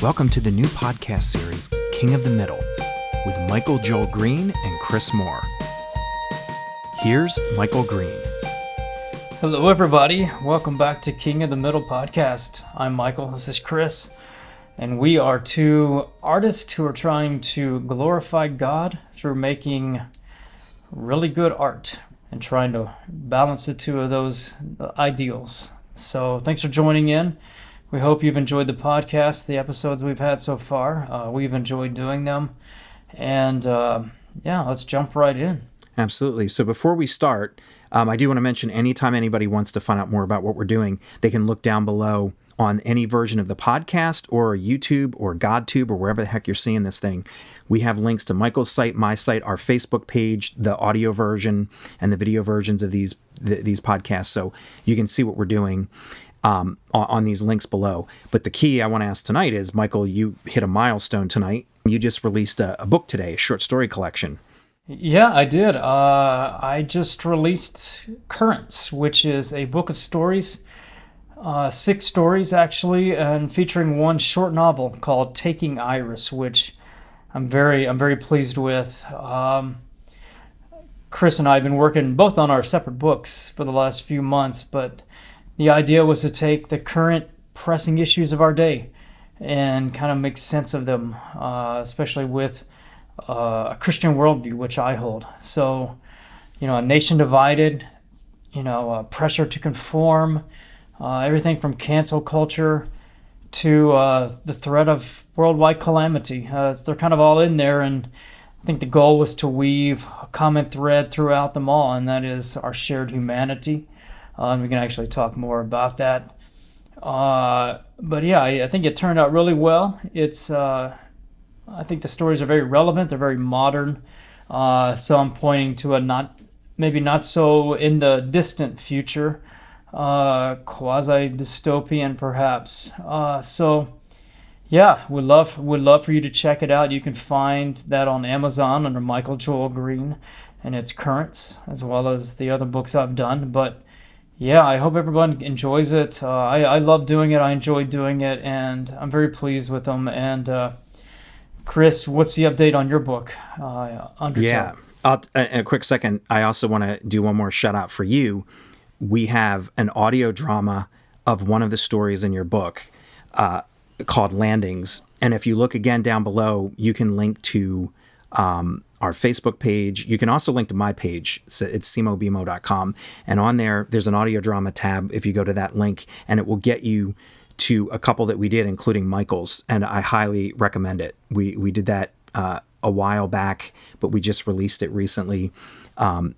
Welcome to the new podcast series, King of the Middle, with Michael Joel Green and Chris Moore. Here's Michael Green. Hello, everybody. Welcome back to King of the Middle podcast. I'm Michael. This is Chris. And we are two artists who are trying to glorify God through making really good art and trying to balance the two of those ideals. So thanks for joining in. We hope you've enjoyed the podcast, the episodes we've had so far. We've enjoyed doing them. And let's jump right in. Absolutely. So before we start, I do want to mention anytime anybody wants to find out more about what we're doing, they can look down below on any version of the podcast or YouTube or GodTube or wherever the heck you're seeing this thing. We have links to Michael's site, my site, our Facebook page, the audio version and the video versions of these podcasts. So you can see what we're doing on these links below. But the key I want to ask tonight is, Michael, you hit a milestone tonight. You just released a book today, a short story collection. Yeah, I did. I just released Currents, which is a book of stories, 6 stories actually, and featuring one short novel called Taking Iris, which I'm very pleased with. Chris and I have been working both on our separate books for the last few months, but the idea was to take the current pressing issues of our day and kind of make sense of them, especially with a Christian worldview, which I hold. So, a nation divided, pressure to conform, everything from cancel culture to the threat of worldwide calamity. They're kind of all in there, and I think the goal was to weave a common thread throughout them all, and that is our shared humanity. And we can actually talk more about that. But yeah, I think it turned out really well. I think the stories are very relevant. They're very modern. So I'm pointing to a not so in the distant future, quasi-dystopian perhaps. Would love for you to check it out. You can find that on Amazon under Michael Joel Green and its Currents, as well as the other books I've done. But yeah, I hope everyone enjoys it. I love doing it. I enjoy doing it, and I'm very pleased with them. And Chris, what's the update on your book, Untitled? Yeah, in a quick second, I also want to do one more shout out for you. We have an audio drama of one of the stories in your book called Landings. And if you look again down below, you can link to our Facebook page. You can also link to my page. It's simobimo.com. And on there, there's an audio drama tab if you go to that link, and it will get you to a couple that we did, including Michael's, and I highly recommend it. We did that a while back, but we just released it recently, and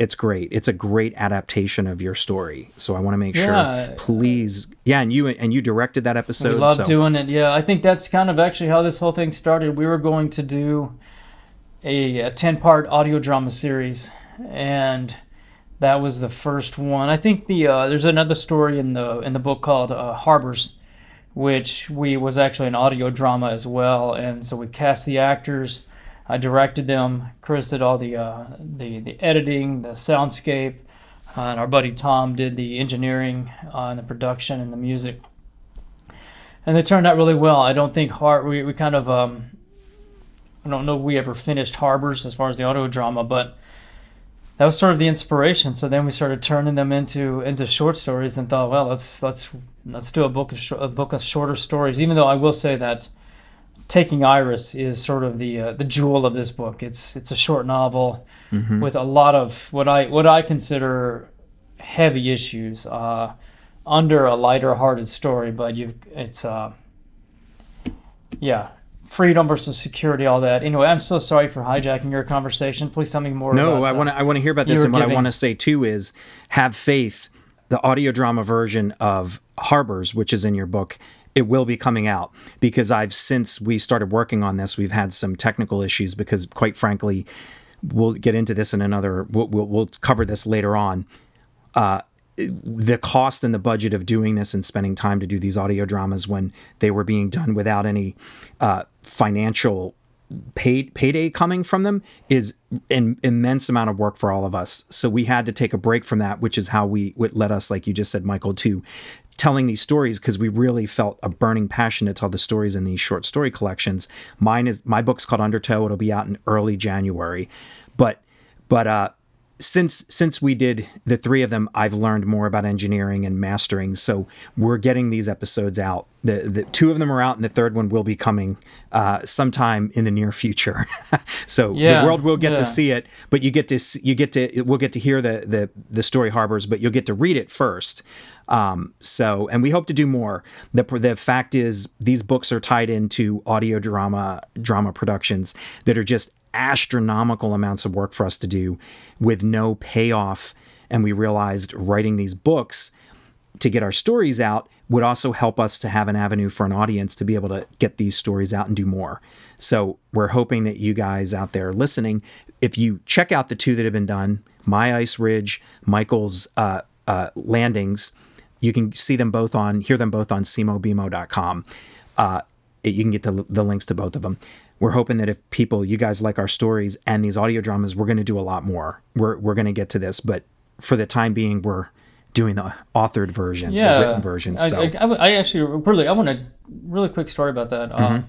it's great. It's a great adaptation of your story. So I want to make sure, please, and you directed that episode. We love doing it. Yeah, I think that's kind of actually how this whole thing started. We were going to do a 10-part audio drama series, and that was the first one. I think there's another story in the book called Harbors, which was actually an audio drama as well. And so we cast the actors. I directed them. Chris did all the editing, the soundscape, and our buddy Tom did the engineering and the production and the music. And they turned out really well. I don't think we kind of I don't know if we ever finished Harbors as far as the audio drama, but that was sort of the inspiration. So then we started turning them into short stories and thought, well, let's do a book of shorter stories. Even though I will say that Taking Iris is sort of the jewel of this book. It's a short novel with a lot of what I consider heavy issues under a lighter-hearted story. But freedom versus security, all that. Anyway, I'm so sorry for hijacking your conversation. Please tell me more. No, I want to hear about this, and what I want to say too is have faith. The audio drama version of Harbors, which is in your book, it will be coming out, because since we started working on this, we've had some technical issues, because quite frankly, we'll get into this in we'll cover this later on. The cost and the budget of doing this and spending time to do these audio dramas when they were being done without any financial payday coming from them is an immense amount of work for all of us. So we had to take a break from that, which is how it led us, like you just said, Michael, to telling these stories because we really felt a burning passion to tell the stories in these short story collections. My book's called Undertow. It'll be out in early January, but since we did the 3 of them, I've learned more about engineering and mastering. So we're getting these episodes out. The 2 of them are out, and the 3rd one will be coming sometime in the near future. So the world will get to see it, but we'll get to hear the story harbors, but you'll get to read it first. And we hope to do more. The fact is, these books are tied into audio drama productions that are just astronomical amounts of work for us to do with no payoff. And we realized writing these books to get our stories out would also help us to have an avenue for an audience to be able to get these stories out and do more. So we're hoping that you guys out there listening, if you check out the 2 that have been done, My Ice Ridge, Michael's Landings, you can hear them both on simobimo.com. You can get the links to both of them. We're hoping that if you guys like our stories and these audio dramas, we're going to do a lot more. We're going to get to this, but for the time being, we're doing the authored versions, the written versions. So. I want a really quick story about that.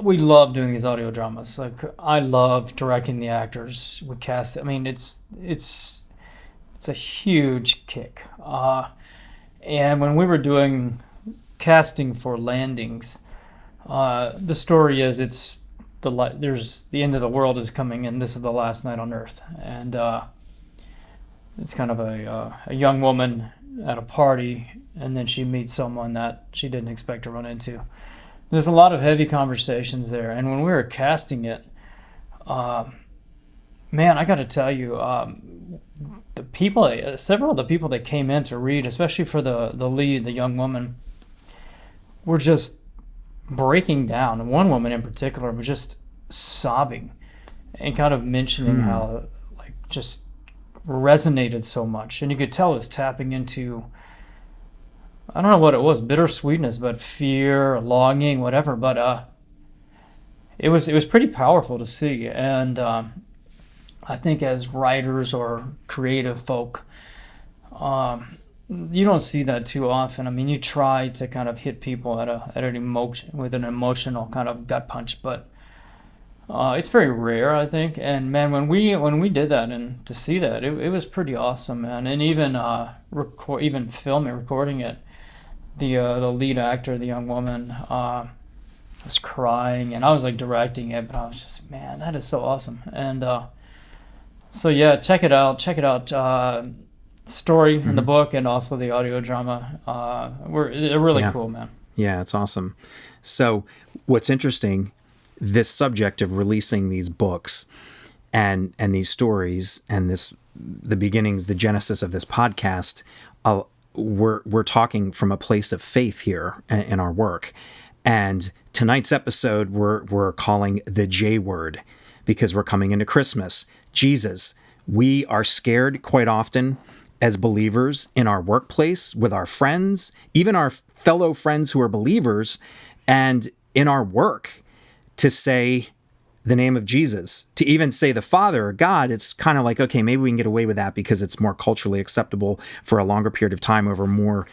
We love doing these audio dramas. Like, I love directing the actors. We cast. I mean, it's a huge kick. And when we were doing casting for Landings, the story is there's the end of the world is coming, and this is the last night on Earth, and it's kind of a young woman at a party, and then she meets someone that she didn't expect to run into. There's a lot of heavy conversations there, and when we were casting it, man, I got to tell you, several of the people that came in to read, especially for the lead, the young woman, were just breaking down. And one woman in particular was just sobbing and kind of mentioning how just resonated so much. And you could tell it was tapping into, I don't know what it was, bittersweetness, but fear, longing, whatever. But it was pretty powerful to see. And I think as writers or creative folk, you don't see that too often. I mean, you try to kind of hit people with an emotional kind of gut punch, but it's very rare, I think. And man, when we did that and to see that, it was pretty awesome, man. And even recording it, the lead actor, the young woman, was crying, and I was like directing it, but I was just, man, that is so awesome. And so yeah, check it out. Story in the book and also the audio drama. They're really cool, man. Yeah, it's awesome. So what's interesting, this subject of releasing these books and these stories and the beginnings, the genesis of this podcast, we're talking from a place of faith here in our work. And tonight's episode we're calling the J word, because we're coming into Christmas. Jesus. We are scared quite often as believers in our workplace, with our friends, even our fellow friends who are believers, and in our work, to say the name of Jesus, to even say the Father or God. It's kind of like, okay, maybe we can get away with that because it's more culturally acceptable for a longer period of time over more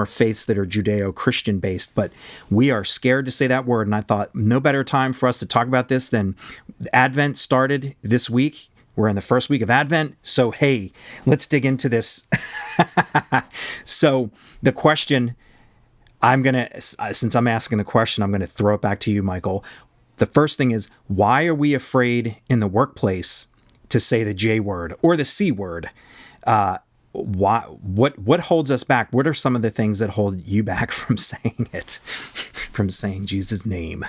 faiths that are Judeo-Christian based. But we are scared to say that word, and I thought no better time for us to talk about this than Advent started this week. We're in the first week of Advent, so hey, let's dig into this. So the question, since I'm asking the question, I'm going to throw it back to you, Michael. The first thing is, why are we afraid in the workplace to say the J word or the C word? What holds us back? What are some of the things that hold you back from saying it, from saying Jesus' name?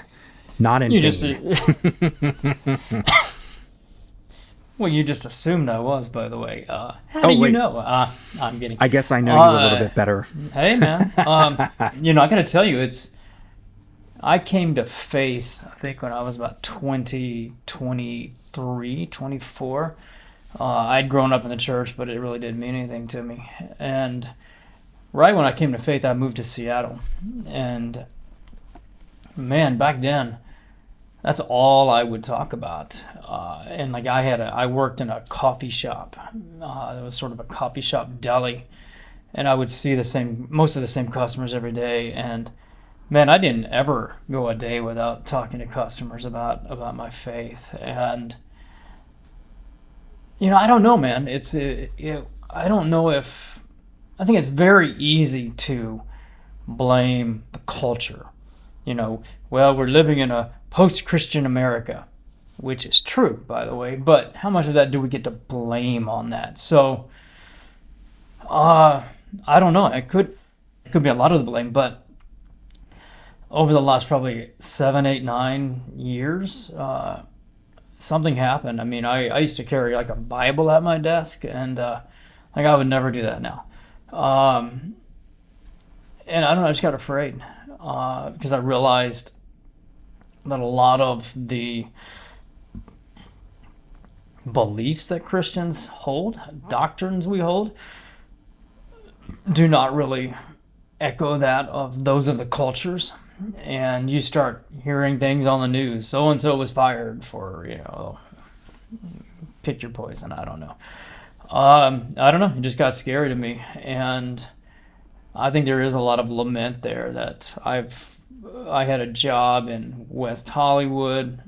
Not in vain. Well, you just assumed I was, by the way. How do you know? I'm kidding. I guess I know you a little bit better. Hey, man. I got to tell you, I came to faith, I think, when I was about 23, 24. I'd grown up in the church, but it really didn't mean anything to me. And right when I came to faith, I moved to Seattle. And, man, back then, that's all I would talk about. And I worked in a coffee shop. It was sort of a coffee shop deli. and I would see most of the same customers every day. And man, I didn't ever go a day without talking to customers about my faith. And I don't know, man. I don't know if I think it's very easy to blame the culture. Well, we're living in a post-Christian America, which is true, by the way, but how much of that do we get to blame on that? So, I don't know. It could be a lot of the blame, but over the last probably 7, 8, 9 years, something happened. I mean, I used to carry like a Bible at my desk, and I would never do that now. And I don't know, I just got afraid because I realized that a lot of the beliefs that Christians hold, doctrines we hold, do not really echo that of those of the cultures. And you start hearing things on the news. So and so was fired for, pick your poison. I don't know. I don't know. It just got scary to me, and I think there is a lot of lament there. That I had a job in West Hollywood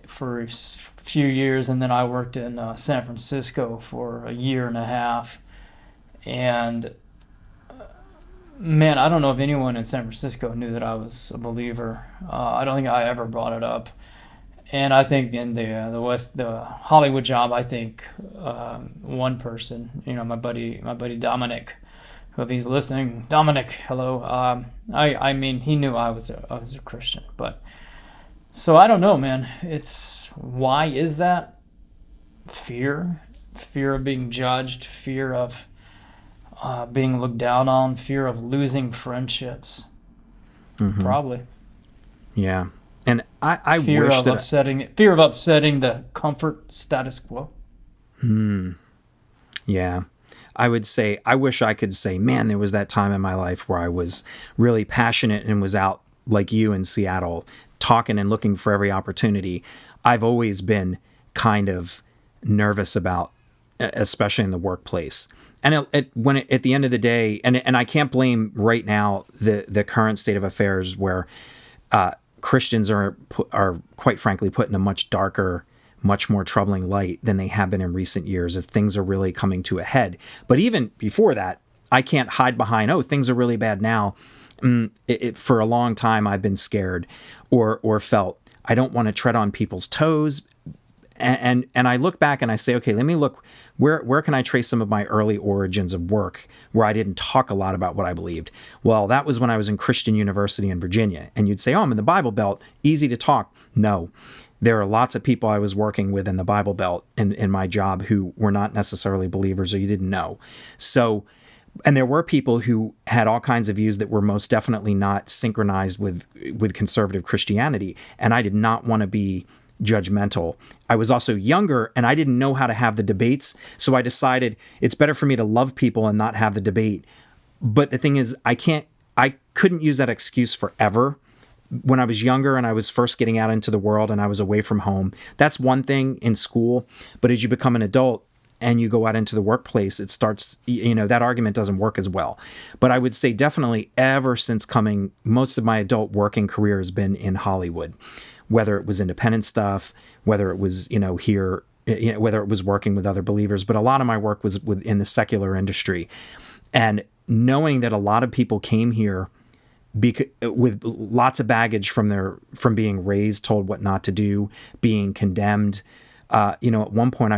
for a few years, and then I worked in San Francisco for a year and a half, and man, I don't know if anyone in San Francisco knew that I was a believer. I don't think I ever brought it up. And I think in the Hollywood job, I think one person, my buddy Dominic, if he's listening, Dominic, hello. I mean, he knew I was a Christian, but so I don't know, man. Why is that? Fear of being judged, fear of being looked down on, fear of losing friendships. Mm-hmm. Probably. Yeah. And I fear wish of that upsetting the comfort status quo. Yeah. I would say, I wish I could say, man, there was that time in my life where I was really passionate and was out like you in Seattle, talking and looking for every opportunity. I've always been kind of nervous about, especially in the workplace. And at the end of the day, and I can't blame right now the current state of affairs where Christians are quite frankly put in a much darker, much more troubling light than they have been in recent years, as things are really coming to a head. But even before that, I can't hide behind, things are really bad now. For a long time, I've been scared or felt I don't want to tread on people's toes. And I look back and I say, okay, let me look, where can I trace some of my early origins of work where I didn't talk a lot about what I believed? Well, that was when I was in Christian University in Virginia. And you'd say, I'm in the Bible Belt, easy to talk. No, there are lots of people I was working with in the Bible Belt in my job who were not necessarily believers or you didn't know. So, and there were people who had all kinds of views that were most definitely not synchronized with conservative Christianity. And I did not want to be judgmental. I was also younger and I didn't know how to have the debates. So I decided it's better for me to love people and not have the debate. But the thing is, I couldn't use that excuse forever. When I was younger and I was first getting out into the world and I was away from home, that's one thing in school. But as you become an adult and you go out into the workplace, it starts, that argument doesn't work as well. But I would say definitely ever since most of my adult working career has been in Hollywood. Whether it was independent stuff, whether it was, here, whether it was working with other believers, but a lot of my work was in the secular industry. And knowing that a lot of people came here with lots of baggage from being raised, told what not to do, being condemned. At one point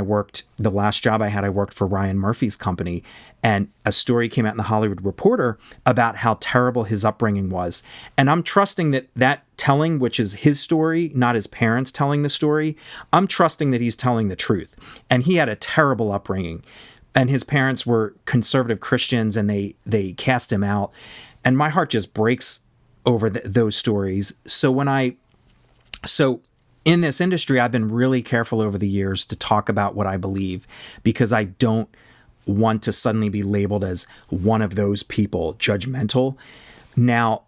the last job I worked for Ryan Murphy's company, and a story came out in the Hollywood Reporter about how terrible his upbringing was. And I'm trusting that telling, which is his story, not his parents telling the story, I'm trusting that he's telling the truth. And he had a terrible upbringing. And his parents were conservative Christians and they cast him out. And my heart just breaks over those stories. So in this industry, I've been really careful over the years to talk about what I believe because I don't want to suddenly be labeled as one of those people, judgmental. Now,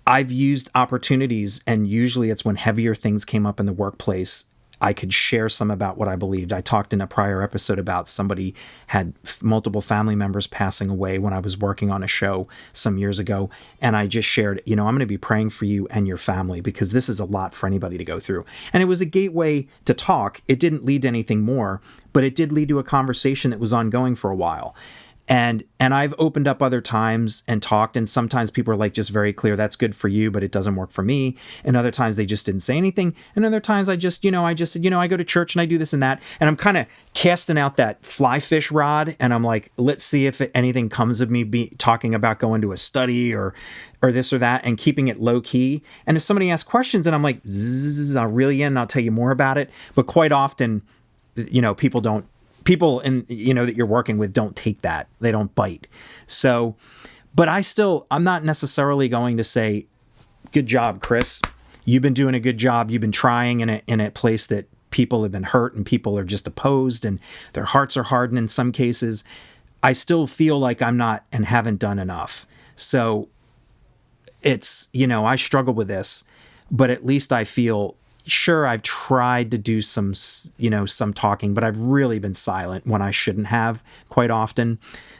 I've used opportunities, and usually it's when heavier things came up in the workplace, I could share some about what I believed. I talked in a prior episode about somebody had multiple family members passing away when I was working on a show some years ago. And I just shared, I'm going to be praying for you and your family because this is a lot for anybody to go through. And it was a gateway to talk. It didn't lead to anything more, but it did lead to a conversation that was ongoing for a while. And I've opened up other times and talked, and sometimes people are like just very clear, that's good for you, but it doesn't work for me. And other times they just didn't say anything. And other times I just said, I go to church and I do this and that. And I'm kind of casting out that fly fish rod. And I'm like, let's see if anything comes of me talking about going to a study or this or that, and keeping it low key. And if somebody asks questions and I'm like, I'll reel you in and I'll tell you more about it. But quite often, people that you're working with don't take that. They don't bite. So, but I'm not necessarily going to say, good job, Chris. You've been doing a good job. You've been trying in a place that people have been hurt and people are just opposed and their hearts are hardened in some cases. I still feel like I'm not and haven't done enough. So it's, I struggle with this, but at least I feel sure, I've tried to do some talking, but I've really been silent when I shouldn't have quite often.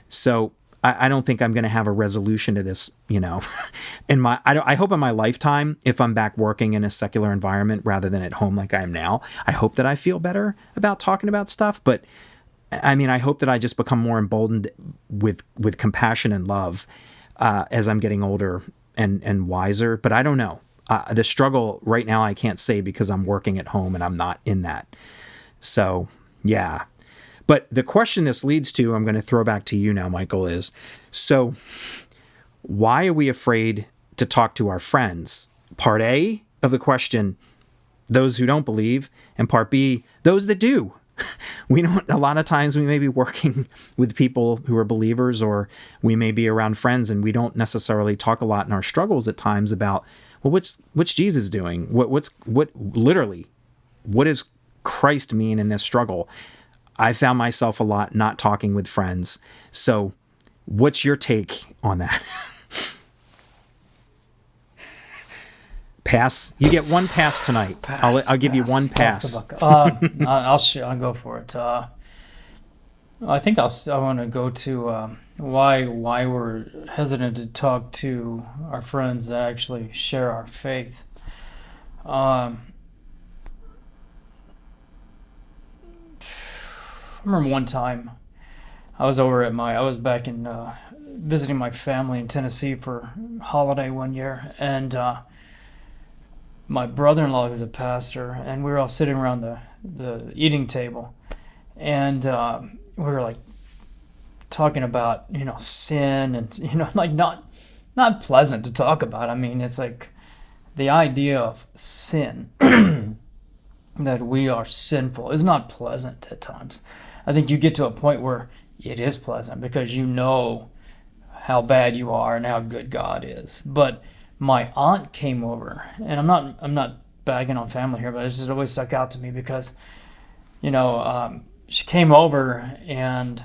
So I don't think I'm going to have a resolution to this, I hope in my lifetime, if I'm back working in a secular environment rather than at home like I am now, I hope that I feel better about talking about stuff. But I hope that I just become more emboldened with compassion and love as I'm getting older and wiser. But I don't know. The struggle right now, I can't say because I'm working at home and I'm not in that. So, yeah. But the question this leads to, I'm going to throw back to you now, Michael, is, so why are we afraid to talk to our friends? Part A of the question, those who don't believe, and part B, those that do. A lot of times we may be working with people who are believers, or we may be around friends and we don't necessarily talk a lot in our struggles at times about, well, what's Jesus doing? What does Christ mean in this struggle? I found myself a lot not talking with friends. So what's your take on that? Pass. You get one pass tonight. I'll give you one pass. I'll go for it. I think I want to go to why we're hesitant to talk to our friends that actually share our faith. I remember one time I was back in visiting my family in Tennessee for a holiday one year, and my brother-in-law who's a pastor, and we were all sitting around the eating table, and we were like talking about sin, and like not pleasant to talk about. It's like the idea of sin that we are sinful is not pleasant at times. I think you get to a point where it is pleasant because you know how bad you are and how good God is. But my aunt came over, and I'm not bagging on family here, but it just always stuck out to me because, she came over and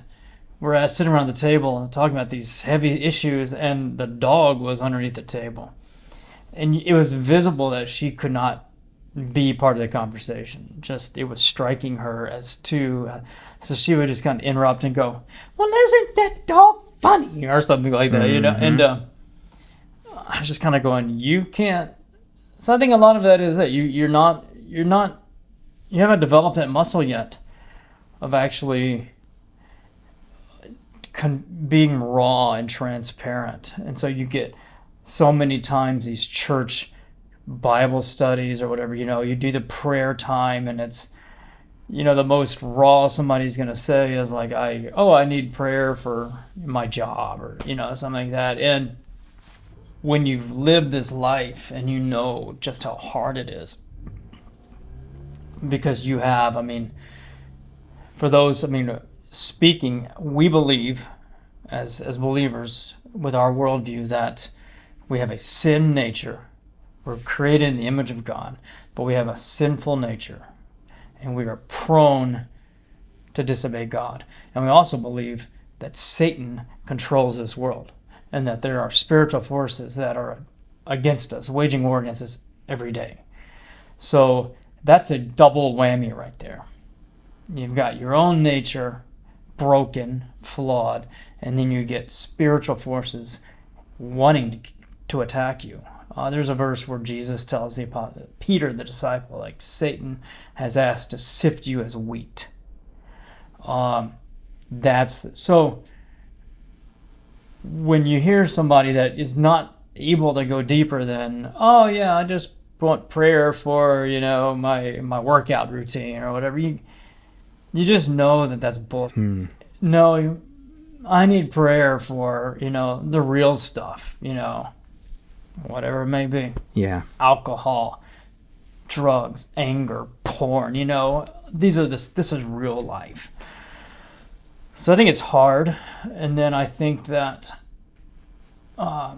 we're sitting around the table talking about these heavy issues, and the dog was underneath the table, and it was visible that she could not be part of the conversation. Just it was striking her as too. So she would just kind of interrupt and go, "Well, isn't that dog funny?" or something like that, And I was just kind of going, "You can't." So I think a lot of that is that you haven't developed that muscle yet of actually being raw and transparent, and so you get so many times these church Bible studies or whatever, you do the prayer time, and it's, the most raw somebody's going to say is like, I need prayer for my job, or, something like that. And when you've lived this life and you know just how hard it is, because you have, for those, speaking, we believe as believers with our worldview that we have a sin nature. We're created in the image of God, but we have a sinful nature, and we are prone to disobey God. And we also believe that Satan controls this world, and that there are spiritual forces that are against us, waging war against us every day. So That's a double whammy right there. You've got your own nature, broken, flawed, and then you get spiritual forces wanting to attack you. There's a verse where Jesus tells the apostle, Peter, the disciple, like, Satan has asked to sift you as wheat. So when you hear somebody that is not able to go deeper than, oh yeah, I just want prayer for, my workout routine or whatever, you just know that that's bullshit. No, I need prayer for, the real stuff, whatever it may be. Yeah. Alcohol, drugs, anger, porn, this is real life. So I think it's hard. And then I think that I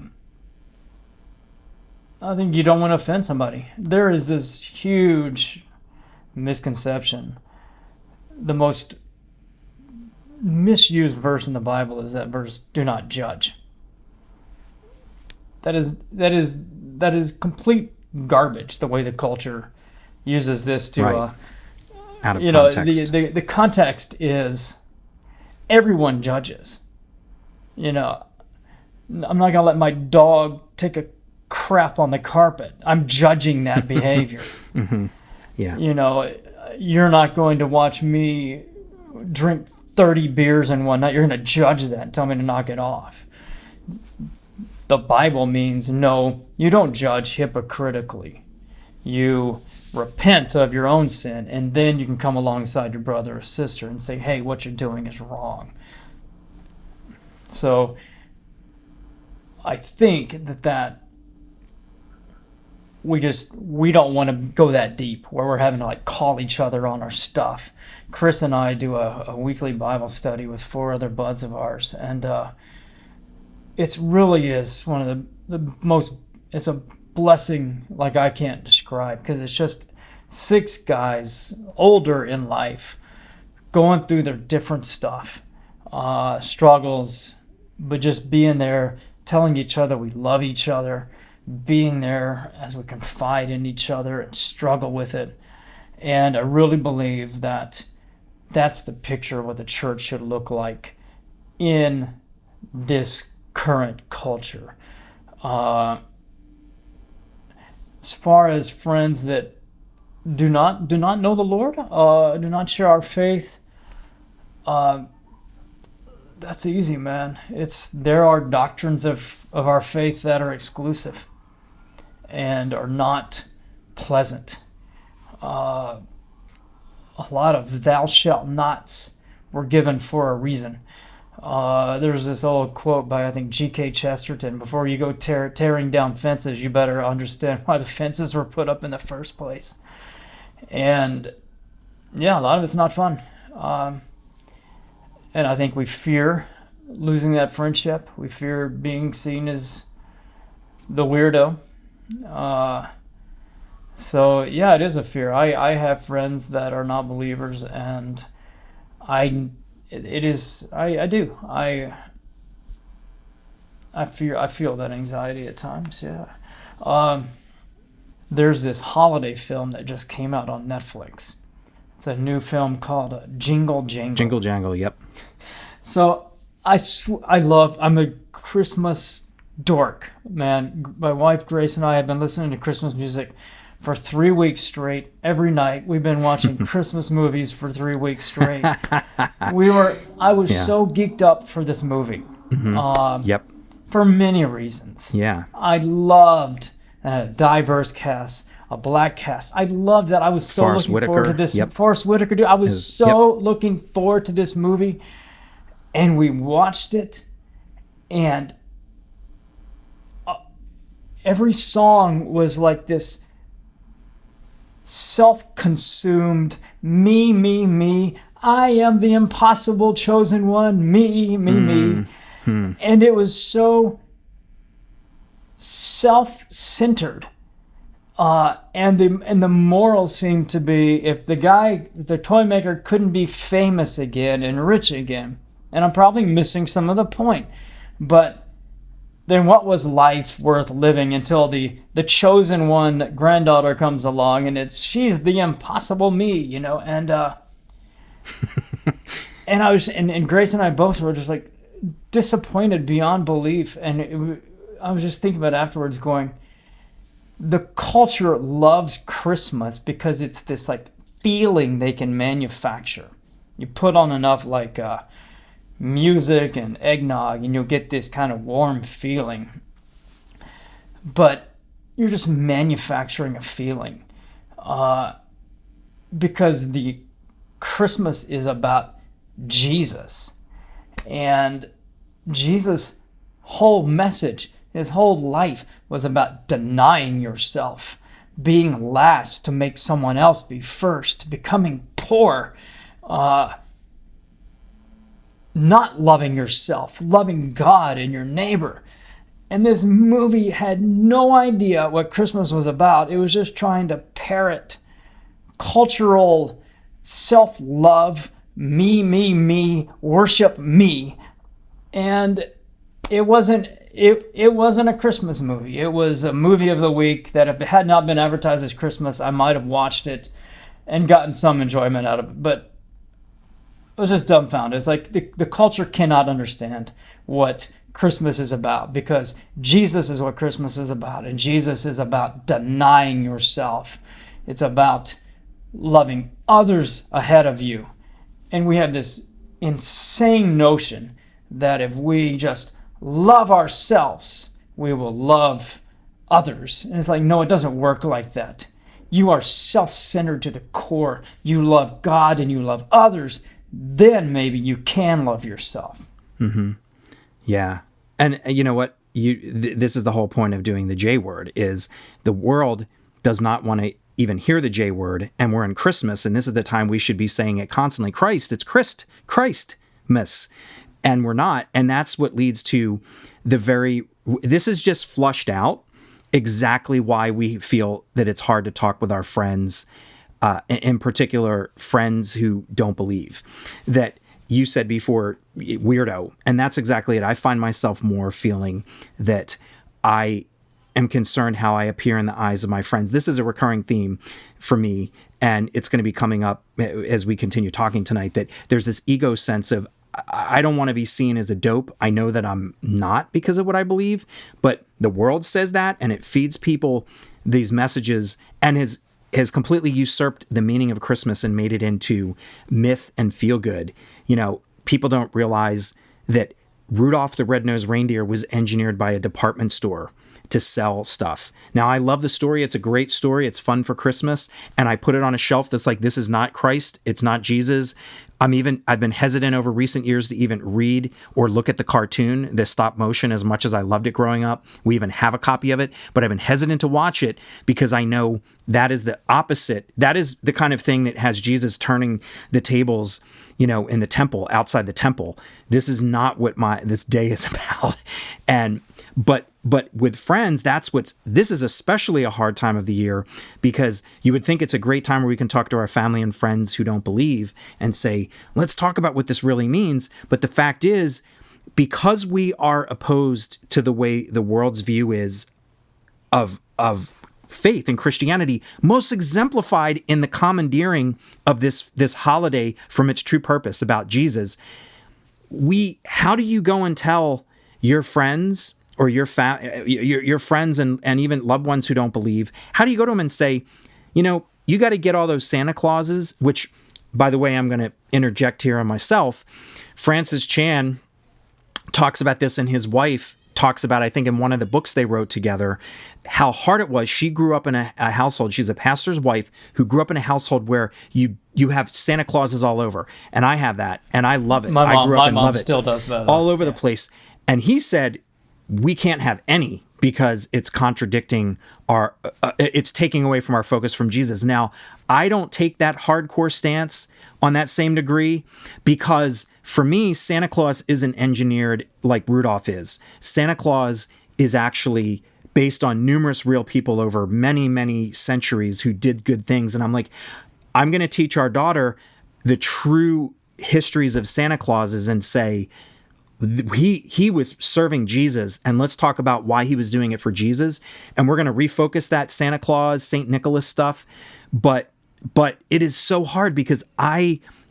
think you don't want to offend somebody. There is this huge misconception. The most misused verse in the Bible is that verse, do not judge. That is complete garbage, the way the culture uses this to right. Out of context. The context is everyone judges. I'm not going to let my dog take a crap on the carpet. I'm judging that behavior. Mm-hmm. Yeah. You're not going to watch me drink 30 beers in one night. You're going to judge that and tell me to knock it off. The Bible means, no, you don't judge hypocritically. You repent of your own sin, and then you can come alongside your brother or sister and say, hey, what you're doing is wrong. So I think that we don't want to go that deep where we're having to call each other on our stuff. Chris and I do a weekly Bible study with 4 other buds of ours, and it really is one of the most, it's a blessing like I can't describe, because it's just 6 guys older in life going through their different stuff, struggles, but just being there, telling each other we love each other, being there as we confide in each other and struggle with it. And I really believe that that's the picture of what the church should look like in this current culture. As far as friends that do not know the Lord, do not share our faith, that's easy, man. There are doctrines of our faith that are exclusive and are not pleasant. A lot of thou shalt nots were given for a reason. There's this old quote by, I think, G.K. Chesterton: before you go tearing down fences, you better understand why the fences were put up in the first place. And yeah, a lot of it's not fun. And I think we fear losing that friendship. We fear being seen as the weirdo. So yeah, it is a fear. I have friends that are not believers, and I do. I feel that anxiety at times. Yeah. There's this holiday film that just came out on Netflix. It's a new film called Jingle Jangle. Jingle Jangle, yep. So I'm a Christmas dork, man. My wife Grace and I have been listening to Christmas music for 3 weeks straight. Every night we've been watching Christmas movies for 3 weeks straight. I was so geeked up for this movie. Mm-hmm. Yep. For many reasons. Yeah. I loved a diverse cast, a black cast. I loved that. I was so looking forward to this. Yep. Forrest Whitaker, dude. I was so looking forward to this movie. And we watched it, and every song was like this self-consumed, me, I am the impossible chosen one, me. And it was so self-centered. And the moral seemed to be, if the toy maker couldn't be famous again and rich again, and I'm probably missing some of the point, but then what was life worth living until the chosen one granddaughter comes along, and she's the impossible me, and and and Grace and I both were just like disappointed beyond belief, and I was just thinking about it afterwards, going, the culture loves Christmas because it's this like feeling they can manufacture. You put on enough like music and eggnog, and you'll get this kind of warm feeling. But you're just manufacturing a feeling, because the Christmas is about Jesus, and Jesus' whole message, his whole life was about denying yourself, being last to make someone else be first, becoming poor, not loving yourself, loving God and your neighbor. And this movie had no idea what Christmas was about. It was just trying to parrot cultural self-love, me, worship me. And it wasn't a Christmas movie. It was a movie of the week that if it had not been advertised as Christmas, I might have watched it and gotten some enjoyment out of it. But I was just dumbfounded. It's like the culture cannot understand what Christmas is about, because Jesus is what Christmas is about, and Jesus is about denying yourself. It's about loving others ahead of you. And we have this insane notion that if we just love ourselves, we will love others. And it's like, no, it doesn't work like that. You are self-centered to the core. You love God and you love others. Then maybe you can love yourself. Mm-hmm. Yeah. And you know what? This is the whole point of doing the J word, is the world does not want to even hear the J word, and we're in Christmas, and this is the time we should be saying it constantly. Christ, it's Christmas. And we're not. And that's what leads to this is just flushed out exactly why we feel that it's hard to talk with our friends, in particular, friends who don't believe. That you said before, weirdo. And that's exactly it. I find myself more feeling that I am concerned how I appear in the eyes of my friends. This is a recurring theme for me, and it's going to be coming up as we continue talking tonight, that there's this ego sense of, I don't want to be seen as a dope. I know that I'm not because of what I believe, but the world says that, and it feeds people these messages and has completely usurped the meaning of Christmas and made it into myth and feel good. People don't realize that Rudolph the Red-Nosed Reindeer was engineered by a department store to sell stuff. Now, I love the story. It's a great story. It's fun for Christmas. And I put it on a shelf that's like, this is not Christ. It's not Jesus. I've been hesitant over recent years to even read or look at the cartoon, the stop motion, as much as I loved it growing up. We even have a copy of it, but I've been hesitant to watch it because I know that is the opposite. That is the kind of thing that has Jesus turning the tables, in the temple, outside the temple. This is not what this day is about. But with friends, this is especially a hard time of the year, because you would think it's a great time where we can talk to our family and friends who don't believe and say, let's talk about what this really means. But the fact is, because we are opposed to the way the world's view is of faith and Christianity, most exemplified in the commandeering of this holiday from its true purpose about Jesus, how do you go and tell your friends or your friends and even loved ones who don't believe, how do you go to them and say, you got to get all those Santa Clauses, which, by the way, I'm going to interject here on myself. Francis Chan talks about this, and his wife talks about, I think in one of the books they wrote together, how hard it was. She grew up in a household. She's a pastor's wife who grew up in a household where you have Santa Clauses all over. And I have that, and I love it. My mom still does that. All over the place. And he said, we can't have any because it's contradicting it's taking away from our focus from Jesus. Now, I don't take that hardcore stance on that same degree, because for me, Santa Claus isn't engineered like Rudolph is. Santa Claus is actually based on numerous real people over many, many centuries who did good things. And I'm like, I'm going to teach our daughter the true histories of Santa Clauses and say, he was serving Jesus, and let's talk about why he was doing it for Jesus. And we're going to refocus that Santa Claus, Saint Nicholas stuff. But it is so hard because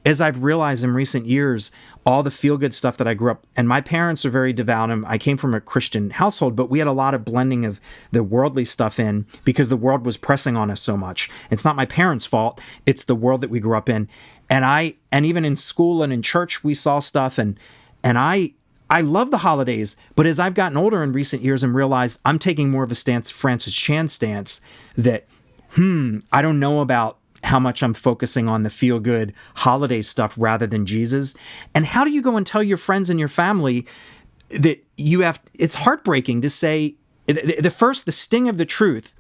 as I've realized in recent years, all the feel-good stuff that I grew up, and my parents are very devout, and I came from a Christian household, but we had a lot of blending of the worldly stuff in because the world was pressing on us so much. It's not my parents' fault. It's the world that we grew up in. And even in school and in church, we saw stuff, and I love the holidays, but as I've gotten older in recent years and realized I'm taking more of a stance, Francis Chan stance, that, I don't know about how much I'm focusing on the feel-good holiday stuff rather than Jesus. And how do you go and tell your friends and your family that it's heartbreaking to say, the sting of the truth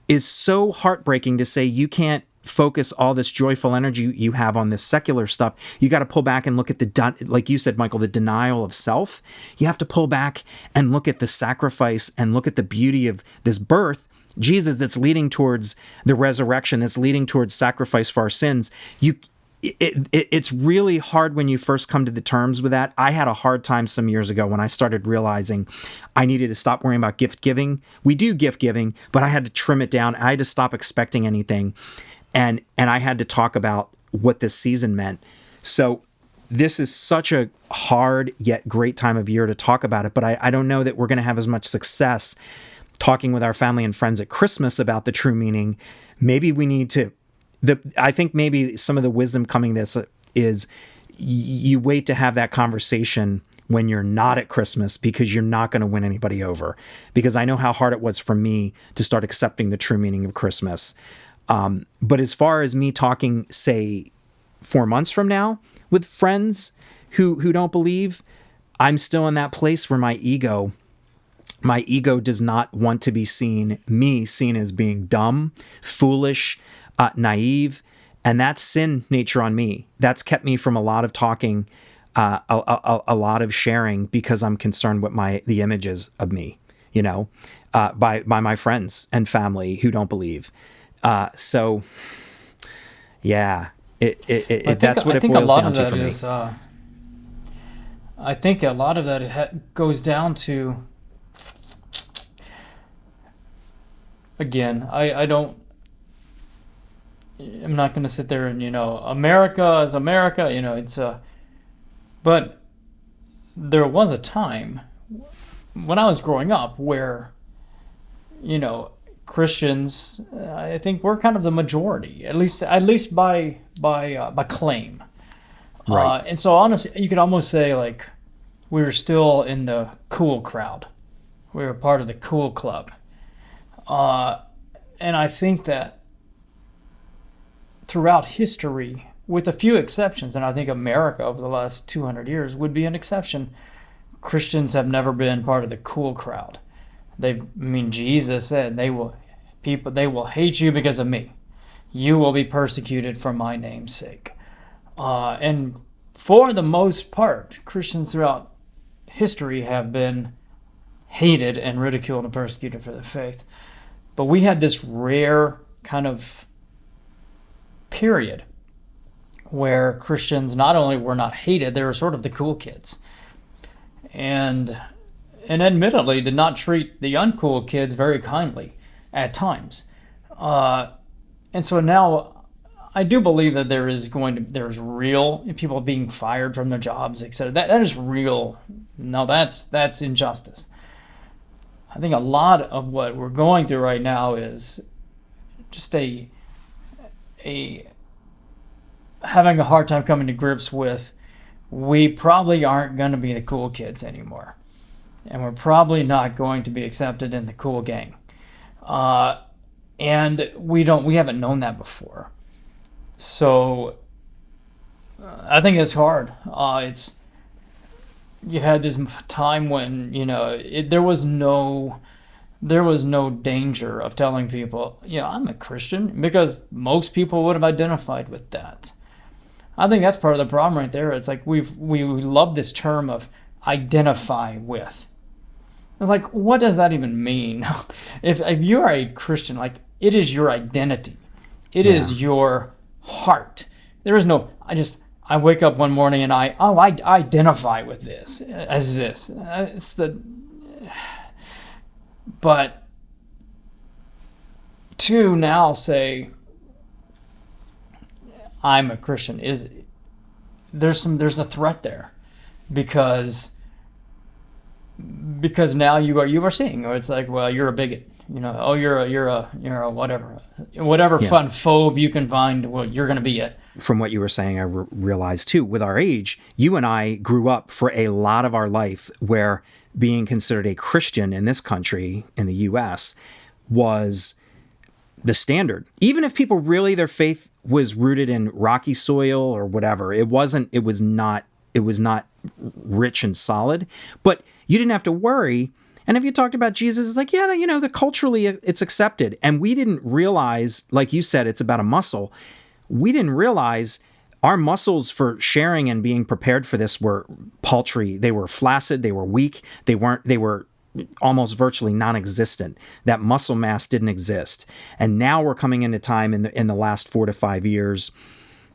is so heartbreaking to say you can't focus all this joyful energy you have on this secular stuff. You got to pull back and look at like you said, Michael, the denial of self. You have to pull back and look at the sacrifice and look at the beauty of this birth, Jesus, that's leading towards the resurrection, that's leading towards sacrifice for our sins. It's really hard when you first come to the terms with that. I had a hard time some years ago when I started realizing I needed to stop worrying about gift giving. We do gift giving, but I had to trim it down. I had to stop expecting anything. And I had to talk about what this season meant. So this is such a hard yet great time of year to talk about it, but I don't know that we're going to have as much success talking with our family and friends at Christmas about the true meaning. Maybe we need to, I think maybe some of the wisdom coming this is you wait to have that conversation when you're not at Christmas, because you're not going to win anybody over. Because I know how hard it was for me to start accepting the true meaning of Christmas. But as far as me talking, say, 4 months from now with friends who don't believe, I'm still in that place where my ego does not want to be seen as being dumb, foolish, naive, and that's sin nature on me. That's kept me from a lot of talking, a lot of sharing, because I'm concerned with the images of me, by my friends and family who don't believe. So, yeah, that's what it boils down to for me. I think a lot of that goes down to, again, I'm not going to sit there and, America is America, it's but there was a time when I was growing up where, Christians, I think we're kind of the majority, at least by claim. Right. And so honestly, you could almost say like we were still in the cool crowd. We were part of the cool club. And I think that throughout history, with a few exceptions, and I think America over the last 200 years would be an exception, Christians have never been part of the cool crowd. Jesus said they will hate you because of me. You will be persecuted for my name's sake. And for the most part, Christians throughout history have been hated and ridiculed and persecuted for their faith. But we had this rare kind of period where Christians not only were not hated, they were sort of the cool kids. And admittedly did not treat the uncool kids very kindly at times. And so now I do believe that there's real people being fired from their jobs, etc. That is real. No, that's injustice. I think a lot of what we're going through right now is just a having a hard time coming to grips with, we probably aren't going to be the cool kids anymore. And we're probably not going to be accepted in the cool gang. And we haven't known that before. So I think it's hard. You had this time when, there was no danger of telling people, I'm a Christian, because most people would have identified with that. I think that's part of the problem right there. It's like we love this term of identify with. It's like, what does that even mean? If you are a Christian, like, it is your identity. It is your heart. There is no, I wake up one morning and I identify with this as this. But to now say I'm a Christian there's a threat there, because now you are seeing, or it's like, well, you're a bigot, oh, you're a whatever fun phobe you can find, well, you're going to be it. From what you were saying, I realized too, with our age, you and I grew up for a lot of our life where being considered a Christian in this country, in the U.S., was the standard. Even if people really, their faith was rooted in rocky soil or whatever, it was not rich and solid, but you didn't have to worry. And if you talked about Jesus, it's like, yeah, the culturally it's accepted. And we didn't realize, like you said, it's about a muscle. We didn't realize our muscles for sharing and being prepared for this were paltry. They were flaccid. They were weak. They were almost virtually non-existent. That muscle mass didn't exist. And now we're coming into time in the last 4 to 5 years,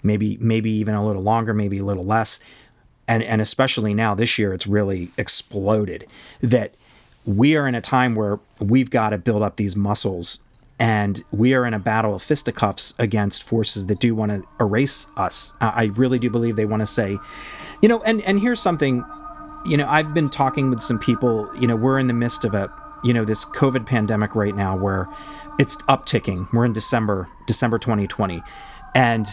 maybe even a little longer, maybe a little less. And especially now this year, it's really exploded, that we are in a time where we've got to build up these muscles, and we are in a battle of fisticuffs against forces that do want to erase us. I really do believe they want to say, and here's something. I've been talking with some people, we're in the midst of this COVID pandemic right now where it's upticking. We're in December 2020. And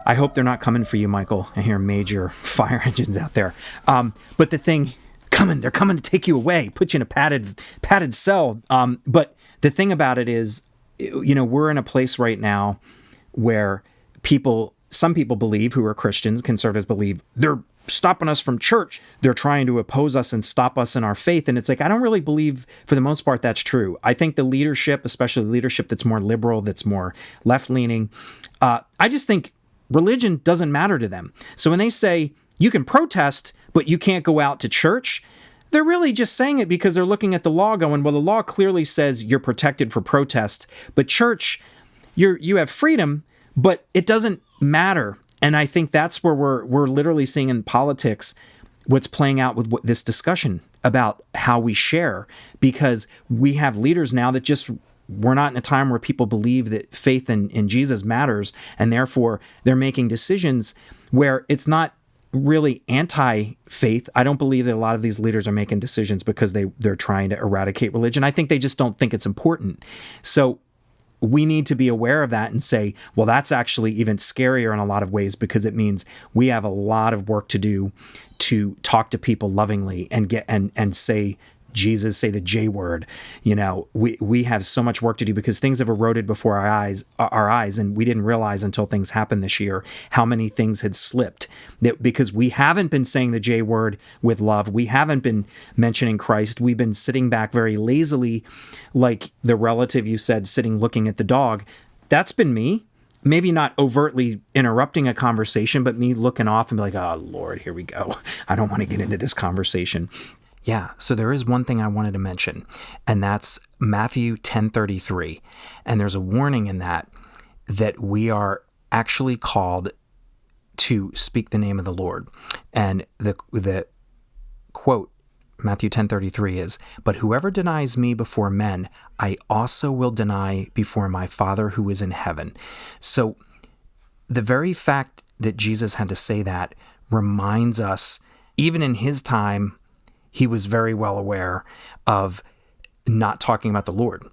I hope they're not coming for you, Michael. I hear major fire engines out there. But they're coming to take you away, put you in a padded cell. But the thing about it is, we're in a place right now where some people believe, who are Christians, conservatives believe, they're stopping us from church. They're trying to oppose us and stop us in our faith. And it's like, I don't really believe for the most part that's true. I think the leadership, especially the leadership that's more liberal, that's more left-leaning, I just think religion doesn't matter to them. So when they say you can protest, but you can't go out to church, they're really just saying it because they're looking at the law going, well, the law clearly says you're protected for protest, but church, you have freedom, but it doesn't matter. And I think that's where we're literally seeing in politics what's playing out with this discussion about how we share, because we have leaders now that we're not in a time where people believe that faith in Jesus matters, and therefore they're making decisions where it's not really anti-faith. I don't believe that a lot of these leaders are making decisions because they're trying to eradicate religion. I think they just don't think it's important. So we need to be aware of that and say, well, that's actually even scarier in a lot of ways, because it means we have a lot of work to do to talk to people lovingly and and say Jesus, say the J word. We have so much work to do because things have eroded before our eyes, and we didn't realize until things happened this year how many things had slipped, because we haven't been saying the J word with love. We haven't been mentioning Christ. We've been sitting back very lazily, like the relative you said, sitting looking at the dog. That's been me. Maybe not overtly interrupting a conversation, but me looking off and be like, oh, Lord, here we go. I don't want to get into this conversation. Yeah, so there is one thing I wanted to mention, and that's Matthew 10:33. And there's a warning in that we are actually called to speak the name of the Lord. And the quote, Matthew 10:33 is, "But whoever denies me before men, I also will deny before my Father who is in heaven." So the very fact that Jesus had to say that reminds us, even in his time, he was very well aware of not talking about the Lord.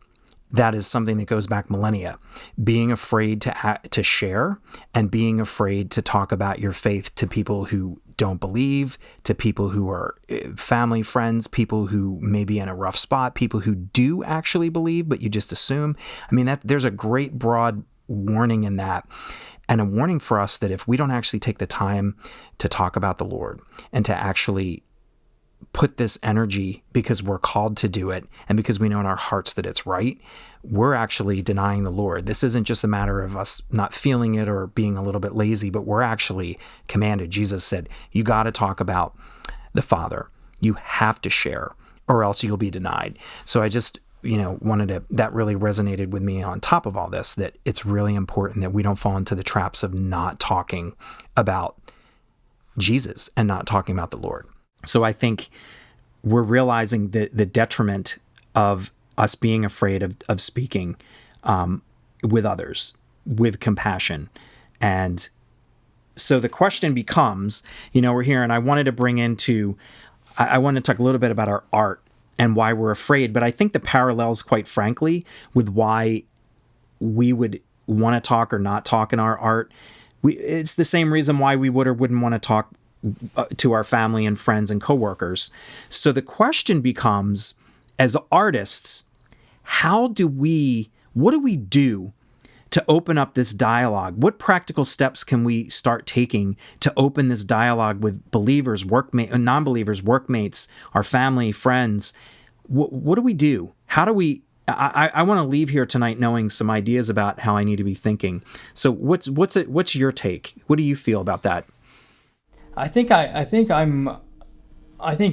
That is something that goes back millennia. Being afraid to share, and being afraid to talk about your faith to people who don't believe, to people who are family, friends, people who may be in a rough spot, people who do actually believe, but you just assume. I mean, there's a great broad warning in that. And a warning for us that if we don't actually take the time to talk about the Lord and to actually put this energy, because we're called to do it and because we know in our hearts that it's right, we're actually denying the Lord. This isn't just a matter of us not feeling it or being a little bit lazy, but we're actually commanded. Jesus said, you got to talk about the Father. You have to share, or else you'll be denied. So I just, that really resonated with me on top of all this, that it's really important that we don't fall into the traps of not talking about Jesus and not talking about the Lord. So I think we're realizing the detriment of us being afraid of speaking with others, with compassion. And so the question becomes, we're here, and I wanted to talk a little bit about our art and why we're afraid, but I think the parallels, quite frankly, with why we would want to talk or not talk in our art, it's the same reason why we would or wouldn't want to talk to our family and friends and coworkers. So the question becomes, as artists, what do we do to open up this dialogue? What practical steps can we start taking to open this dialogue with believers, non-believers, workmates, our family, friends? What do we do? How do we? I want to leave here tonight knowing some ideas about how I need to be thinking. So what's your take? What do you feel about that? I think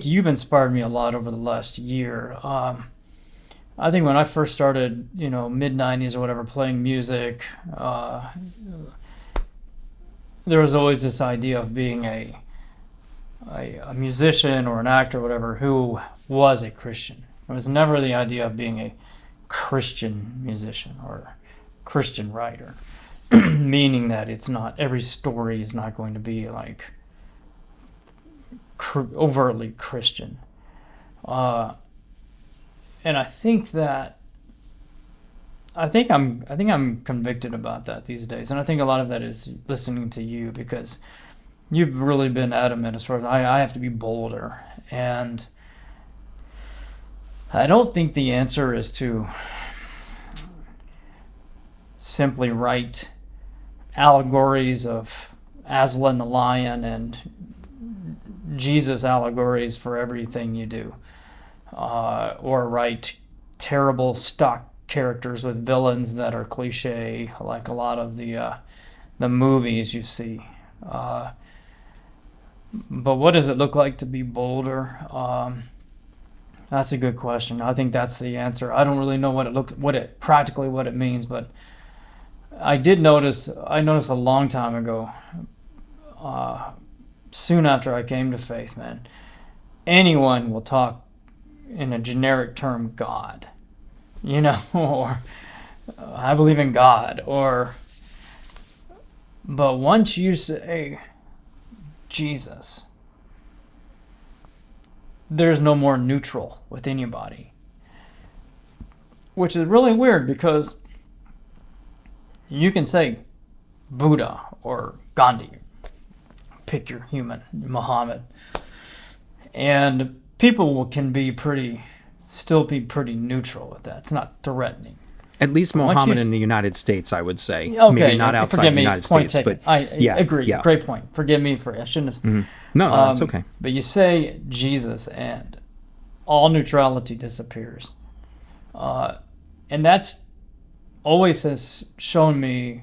you've inspired me a lot over the last year. I think when I first started, mid-90s or whatever, playing music, there was always this idea of being a musician or an actor or whatever who was a Christian. It was never the idea of being a Christian musician or Christian writer, meaning that it's not, every story is not going to be like overtly Christian. And I think I'm convicted about that these days, and I think a lot of that is listening to you, because you've really been adamant as far as I have to be bolder, and I don't think the answer is to simply write allegories of Aslan the lion and Jesus allegories for everything you do, or write terrible stock characters with villains that are cliche, like a lot of the movies you see. But what does it look like to be bolder? That's a good question. I think that's the answer. I don't really know what it means, but I noticed a long time ago, soon after I came to faith, man, anyone will talk in a generic term, God, or I believe in God, but once you say Jesus, there's no more neutral with anybody, which is really weird, because you can say Buddha or Gandhi, pick your human, Muhammad, and people can still be pretty neutral with that. It's not threatening. At least Muhammad in the United States, I would say. Okay, maybe not outside the United States, taken. but I agree. Yeah. Great point. Forgive me I shouldn't have. Mm-hmm. No, that's okay. But you say Jesus, and all neutrality disappears, and that's always has shown me,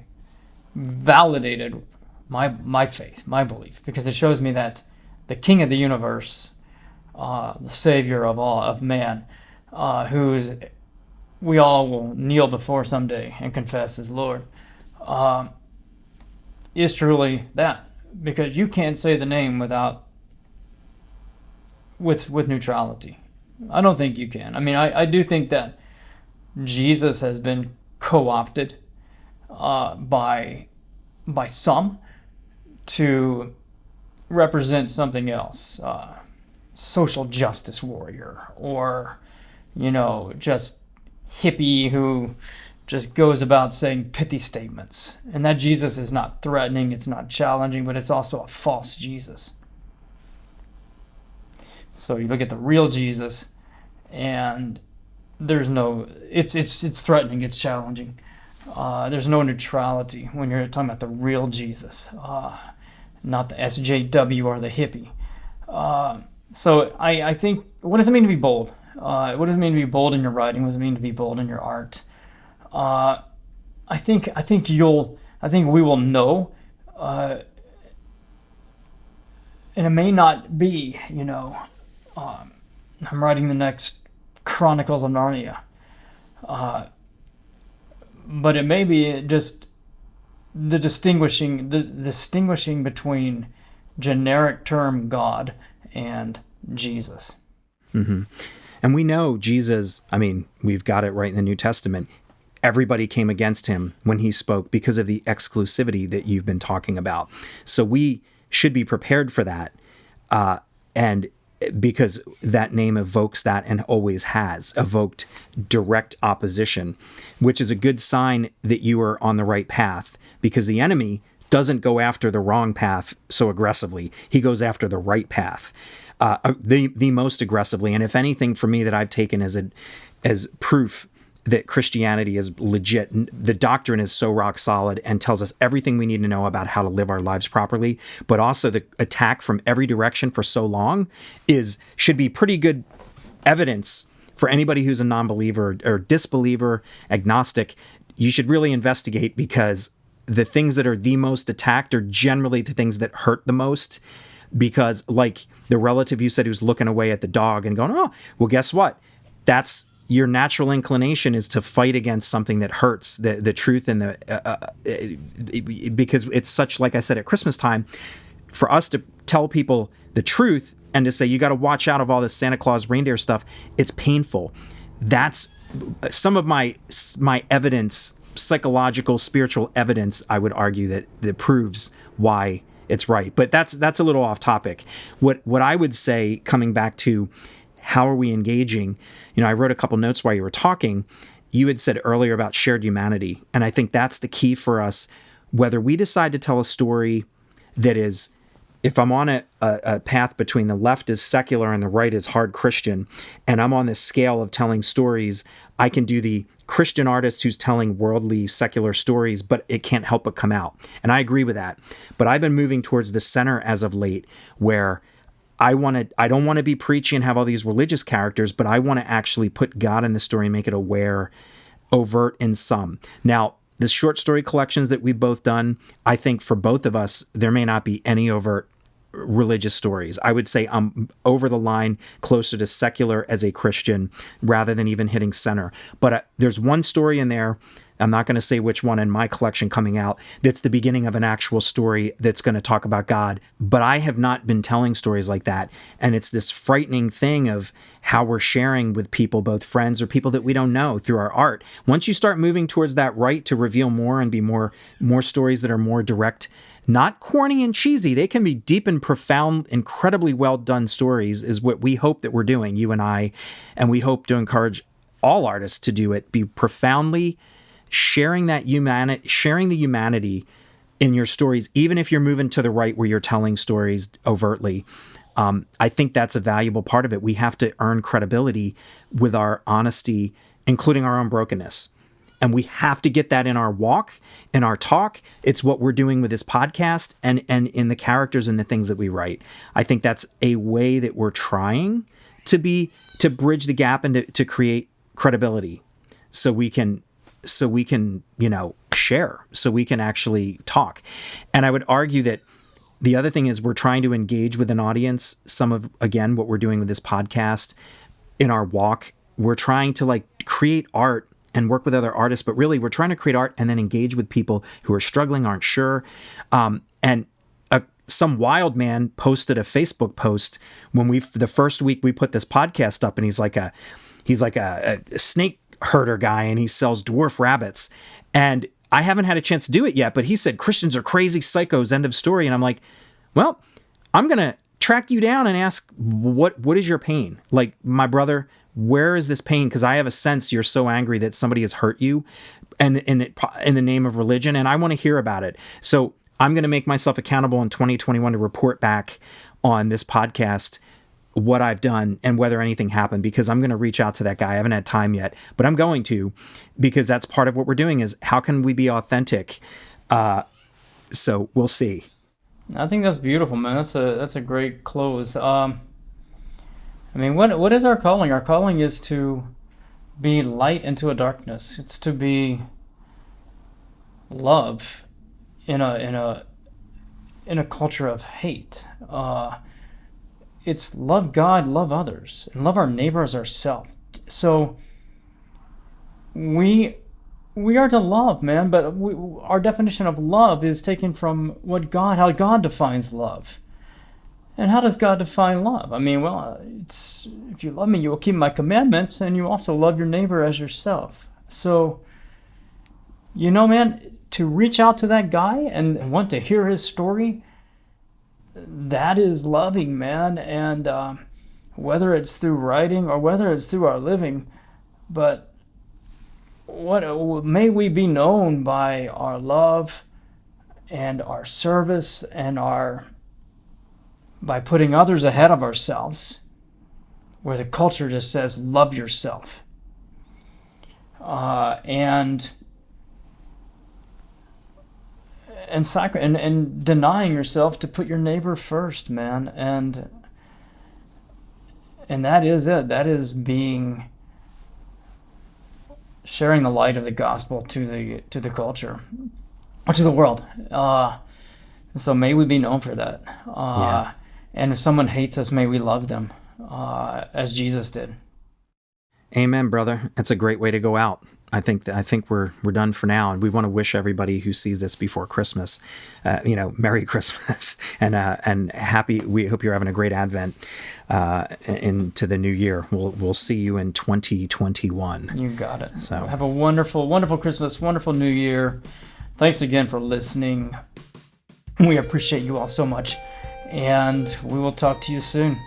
validated my faith, my belief, because it shows me that the King of the universe, the Savior of man, we all will kneel before someday and confess as Lord, is truly that, because you can't say the name with neutrality. I don't think you can. I mean, I do think that Jesus has been co-opted by some to represent something else, social justice warrior, or just hippie who just goes about saying pithy statements. And that Jesus is not threatening, it's not challenging, but it's also a false Jesus. So you look at the real Jesus, and it's threatening, it's challenging. There's no neutrality when you're talking about the real Jesus, not the SJW or the hippie. So I think, what does it mean to be bold? What does it mean to be bold in your writing? What does it mean to be bold in your art? I think we will know, and it may not be, I'm writing the next Chronicles of Narnia, but it may be just the distinguishing between generic term God and Jesus. And we know Jesus, I mean, we've got it right in the New Testament. Everybody came against him when he spoke because of the exclusivity that you've been talking about. So we should be prepared for that. And because that name evokes that and always has evoked direct opposition, which is a good sign that you are on the right path, because the enemy doesn't go after the wrong path so aggressively. He goes after the right path, the most aggressively. And if anything, for me, that I've taken as proof that Christianity is legit, the doctrine is so rock solid and tells us everything we need to know about how to live our lives properly, but also the attack from every direction for so long should be pretty good evidence for anybody who's a non-believer or disbeliever, agnostic. You should really investigate, because the things that are the most attacked are generally the things that hurt the most. Because, like the relative you said who's looking away at the dog and going, oh, well, guess what? That's your natural inclination, is to fight against something that hurts the truth and because it's such, like I said, at Christmas time, for us to tell people the truth and to say, you got to watch out of all this Santa Claus reindeer stuff. It's painful. That's some of my evidence, psychological, spiritual evidence, I would argue, that proves why it's right. But that's a little off topic. What I would say, coming back to how are we engaging, I wrote a couple notes while you were talking. You had said earlier about shared humanity. And I think that's the key for us, whether we decide to tell a story that is, if I'm on a path between the left is secular and the right is hard Christian, and I'm on this scale of telling stories, I can do the Christian artist who's telling worldly secular stories, but it can't help but come out. And I agree with that. But I've been moving towards the center as of late, where I don't want to be preachy and have all these religious characters, but I want to actually put God in the story and make it overt in some. Now, the short story collections that we've both done, I think for both of us, there may not be any overt religious stories. I would say I'm over the line, closer to secular as a Christian, rather than even hitting center. But there's one story in there, I'm not going to say which one, in my collection coming out, that's the beginning of an actual story that's going to talk about God. But I have not been telling stories like that. And it's this frightening thing of how we're sharing with people, both friends or people that we don't know, through our art. Once you start moving towards that right to reveal more and be more stories that are more direct, not corny and cheesy, they can be deep and profound, incredibly well done stories, is what we hope that we're doing, you and I. And we hope to encourage all artists to do it, be profoundly sharing the humanity in your stories, even if you're moving to the right where you're telling stories overtly. I think that's a valuable part of it. We have to earn credibility with our honesty, including our own brokenness. And we have to get that in our walk, in our talk. It's what we're doing with this podcast and in the characters and the things that we write. I think that's a way that we're trying to bridge the gap and to create credibility, so we can share, so we can actually talk. And I would argue that the other thing is we're trying to engage with an audience. Some of, again, what we're doing with this podcast in our walk, we're trying to create art and work with other artists, but really we're trying to create art and then engage with people who are struggling, aren't sure. And some wild man posted a Facebook post when the first week we put this podcast up, and he's like a snake herder guy, and he sells dwarf rabbits. And I haven't had a chance to do it yet, but he said Christians are crazy psychos, end of story. And I'm like, well, I'm going to track you down and ask, what is your pain? Like, my brother, where is this pain? Because I have a sense you're so angry that somebody has hurt you and in the name of religion, and I want to hear about it. So I'm going to make myself accountable in 2021 to report back on this podcast what I've done and whether anything happened, because I'm going to reach out to that guy. I haven't had time yet, but I'm going to, because that's part of what we're doing, is how can we be authentic? So we'll see. I think that's beautiful, man. That's a great close. I mean, what is our calling? Our calling is to be light into a darkness. It's to be love in a culture of hate. It's love God, love others, and love our neighbor as ourselves. So we are to love, man, but our definition of love is taken from how God defines love. And how does God define love? I mean, well, it's, if you love me, you will keep my commandments, and you also love your neighbor as yourself. So, man, to reach out to that guy and want to hear his story, that is loving, man. And whether it's through writing or whether it's through our living, but may we be known by our love and our service and by putting others ahead of ourselves, where the culture just says love yourself, and denying yourself to put your neighbor first, man. And that is it. That is sharing the light of the gospel to the culture, or to the world. So may we be known for that. And if someone hates us, may we love them as Jesus did. Amen, brother. That's a great way to go out. I think we're done for now, and we want to wish everybody who sees this before Christmas, Merry Christmas and happy. We hope you're having a great Advent into the new year. We'll see you in 2021. You got it. So have a wonderful, wonderful Christmas, wonderful New Year. Thanks again for listening. We appreciate you all so much, and we will talk to you soon.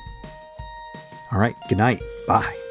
All right. Good night. Bye.